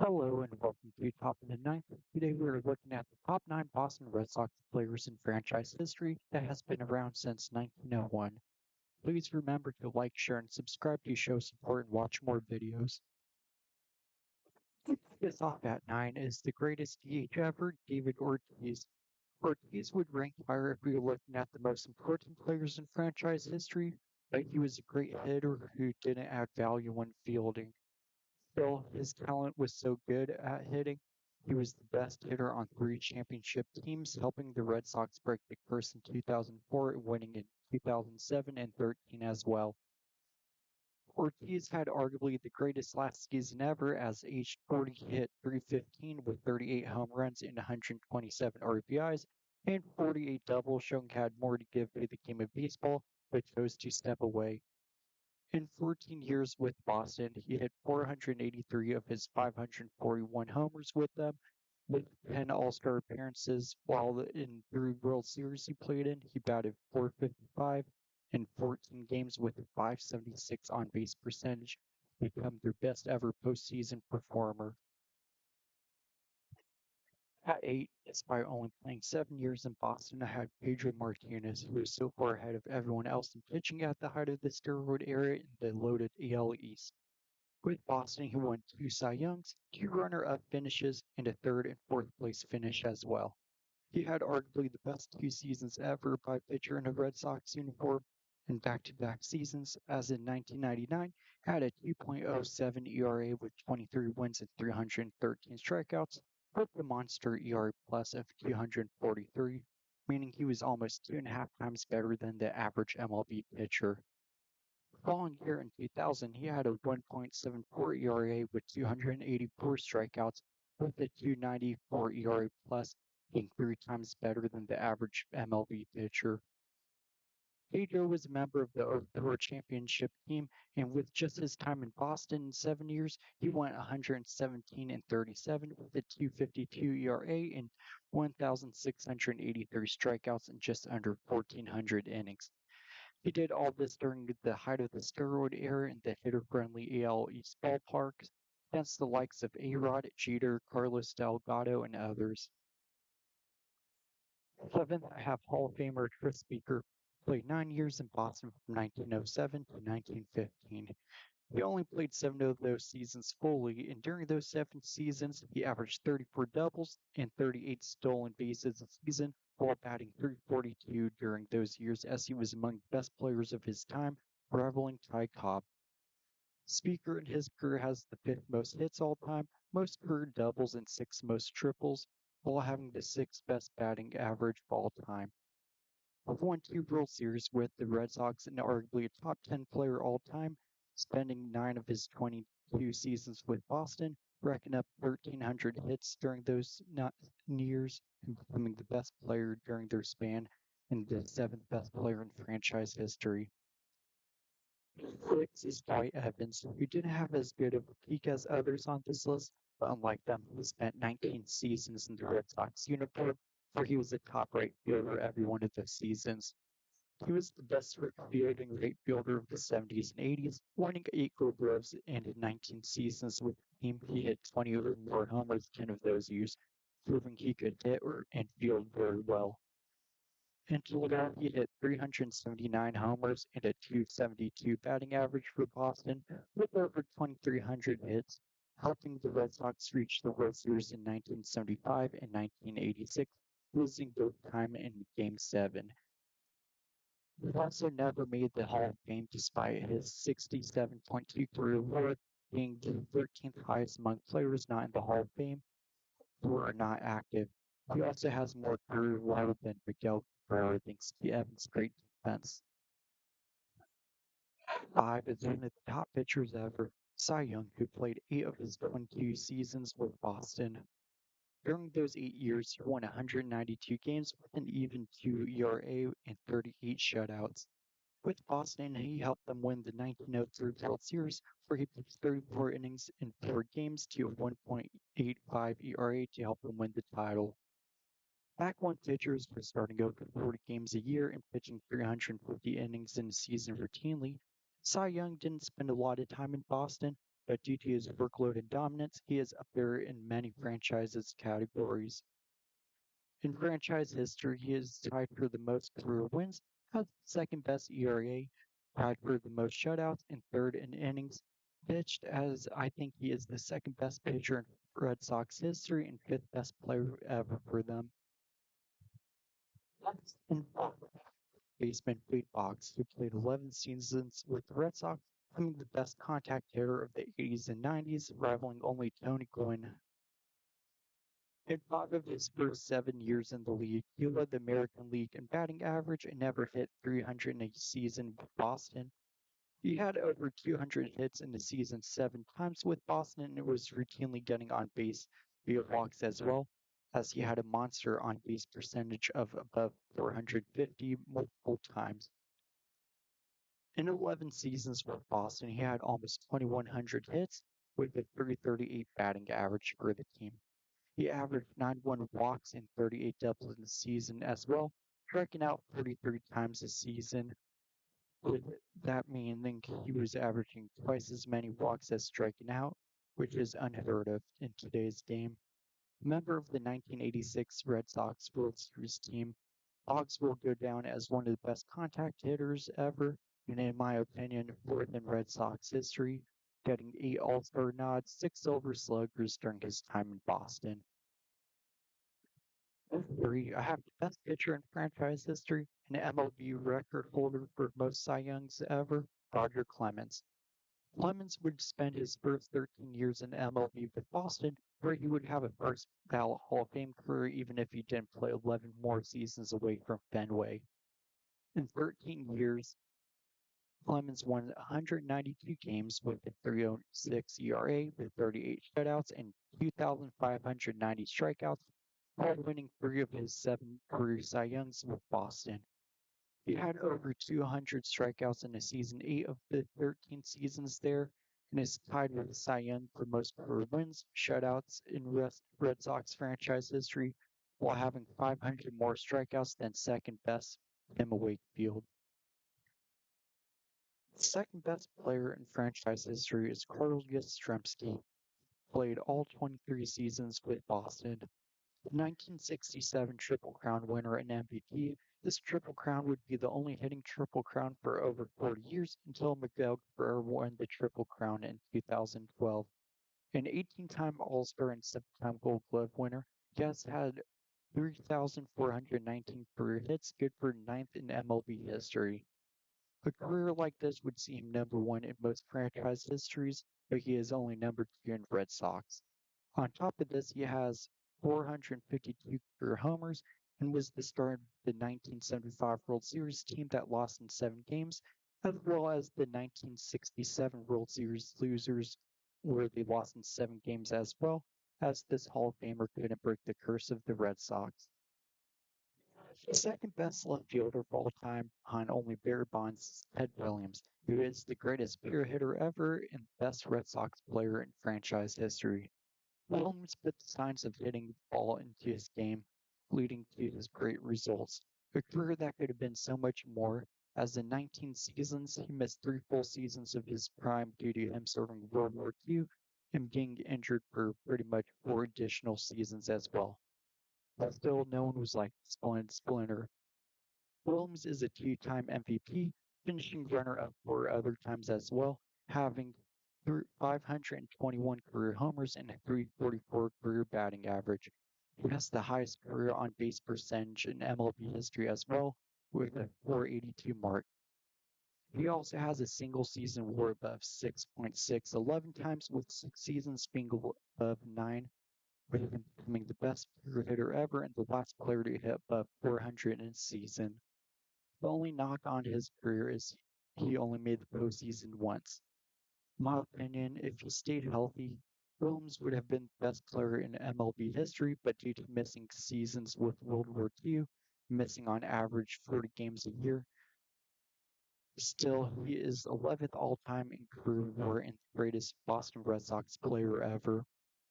Hello and welcome to Top of the Ninth. Today we are looking at the top 9 Boston Red Sox players in franchise history that has been around since 1901. Please remember to like, share, and subscribe to show support and watch more videos. This off at 9 is the greatest DH ever, David Ortiz. Ortiz would rank higher if we were looking at the most important players in franchise history, but he was a great hitter who didn't add value when fielding. Still, his talent was so good at hitting. He was the best hitter on 3 championship teams, helping the Red Sox break the curse in 2004 and winning in 2007 and 13 as well. Ortiz had arguably the greatest last season ever as aged 40 he hit 315 with 38 home runs and 127 RBIs and 48 doubles, showing he had more to give to the game of baseball, but chose to step away. In 14 years with Boston, he hit 483 of his 541 homers with them, with 10 All-Star appearances, while in 3 World Series he played in, he batted .455 in 14 games with a .576 on-base percentage, become their best ever postseason performer. At 8, despite only playing 7 years in Boston, I had Pedro Martinez, who was so far ahead of everyone else in pitching at the height of the steroid era in the loaded AL East. With Boston, he won 2 Cy Youngs, 2 runner-up finishes, and a third and fourth place finish as well. He had arguably the best 2 seasons ever by a pitcher in a Red Sox uniform in back-to-back seasons, as in 1999 had a 2.07 ERA with 23 wins and 313 strikeouts, with the monster ERA plus of 243, meaning he was almost 2.5 times better than the average MLB pitcher. The following year in 2000, he had a 1.74 ERA with 284 strikeouts, with a 294 ERA plus, being 3 times better than the average MLB pitcher. Pedro was a member of the Tour Championship team, and with just his time in Boston in 7 years, he went 117 and 37 with a 252 ERA and 1,683 strikeouts in just under 1,400 innings. He did all this during the height of the steroid era in the hitter-friendly AL East ballparks against the likes of A-Rod, Jeter, Carlos Delgado, and others. Seventh, I have Hall of Famer Chris Speaker, played 9 years in Boston from 1907 to 1915. He only played 7 of those seasons fully, and during those 7 seasons, he averaged 34 doubles and 38 stolen bases a season, while batting .342 during those years, as he was among the best players of his time, rivaling Ty Cobb. Speaker in his career has the 5th most hits all time, most career doubles, and 6th most triples, while having the 6th best batting average of all time. He won 2 World Series with the Red Sox and arguably a top 10 player all time, spending 9 of his 22 seasons with Boston, racking up 1,300 hits during those years and becoming the best player during their span and the 7th best player in franchise history. 6 is Dwight Evans, who didn't have as good of a peak as others on this list, but unlike them, he spent 19 seasons in the Red Sox uniform, where he was a top right fielder every one of those seasons. He was the best fielding right fielder of the 70s and 80s, winning 8 Gold Gloves, and in 19 seasons with the team, he hit 20 or more homers 10 of those years, proving he could hit and field very well. In total, he hit 379 homers and a .272 batting average for Boston, with over 2,300 hits, helping the Red Sox reach the World Series in 1975 and 1986, losing both time in Game 7. He also never made the Hall of Fame despite his 67.2 career WAR, being the 13th highest among players not in the Hall of Fame who are not active. He also has more career WAR than Miguel Cabrera thanks to Evans' great defense. 5 is one of the top pitchers ever, Cy Young, who played 8 of his 22 seasons with Boston. During those 8 years, he won 192 games with an even 2 ERA and 38 shutouts. With Boston, he helped them win the 1903 World Series, where he pitched 34 innings in 4 games to a 1.85 ERA to help them win the title. Back when pitchers were starting over 40 games a year and pitching 350 innings in a season routinely, Cy Young didn't spend a lot of time in Boston, but due to his workload and dominance, he is up there in many franchises categories. In franchise history, he is tied for the most career wins, has the second best ERA, tied for the most shutouts, and third in innings pitched, as I think he is the second best pitcher in Red Sox history and fifth best player ever for them. Next in baseman Wade Boggs, who played 11 seasons with the Red Sox, becoming the best contact hitter of the 80s and 90s, rivaling only Tony Gwynn. In 5 of his first 7 years in the league, he led the American League in batting average and never hit 300 in a season with Boston. He had over 200 hits in the season 7 times with Boston and was routinely getting on base via walks as well, as he had a monster on base percentage of above 450 multiple times. In 11 seasons with Boston, he had almost 2,100 hits with a 338 batting average for the team. He averaged 91 walks and 38 doubles in the season as well, striking out 43 times a season, with that meaning he was averaging twice as many walks as striking out, which is unheard of in today's game. Member of the 1986 Red Sox World Series team, Boggs will go down as one of the best contact hitters ever, and in my opinion, fourth in Red Sox history, getting 8 All-Star nods, 6 Silver Sluggers during his time in Boston. At 3, I have the best pitcher in franchise history, an MLB record holder for most Cy Youngs ever, Roger Clemens. Clemens would spend his first 13 years in MLB with Boston, where he would have a first ballot Hall of Fame career even if he didn't play 11 more seasons away from Fenway. In 13 years, Clemens won 192 games with a 3.06 ERA with 38 shutouts and 2,590 strikeouts, while winning 3 of his 7 career Cy Youngs with Boston. He had over 200 strikeouts in a season 8 of the 13 seasons there, and is tied with Cy Young for most career wins, shutouts in Red Sox franchise history, while having 500 more strikeouts than second best Tim Wakefield. The second best player in franchise history is Carl Yastrzemski, played all 23 seasons with Boston. The 1967 Triple Crown winner and MVP, this Triple Crown would be the only hitting Triple Crown for over 40 years until Miguel Cabrera won the Triple Crown in 2012. An 18-time All-Star and 7-time Gold Glove winner, he has had 3,419 career hits, good for ninth in MLB history. A career like this would see him number 1 in most franchise histories, but he is only number 2 in Red Sox. On top of this, he has 452 career homers and was the star of the 1975 World Series team that lost in 7 games, as well as the 1967 World Series losers, where they lost in 7 games as well, as this Hall of Famer couldn't break the curse of the Red Sox. The second best left fielder of all time, behind only Barry Bonds, is Ted Williams, who is the greatest pure hitter ever and best Red Sox player in franchise history. Williams put the signs of hitting the ball into his game, leading to his great results. A career that could have been so much more, as in 19 seasons, he missed 3 full seasons of his prime due to him serving World War II and being injured for pretty much 4 additional seasons as well. But still, no one was like Splinter. Williams is a 2-time MVP, finishing runner-up 4 other times as well, having 521 career homers and a 344 career batting average. He has the highest career on base percentage in MLB history as well, with a 482 mark. He also has a single season WAR above 6.6 11 times, with 6 seasons being above 9, with him becoming the best pure hitter ever and the last player to hit above 400 in a season. The only knock on his career is he only made the postseason once. In my opinion, if he stayed healthy, Williams would have been the best player in MLB history, but due to missing seasons with World War II, missing on average 40 games a year, still he is 11th all-time in career WAR and the greatest Boston Red Sox player ever.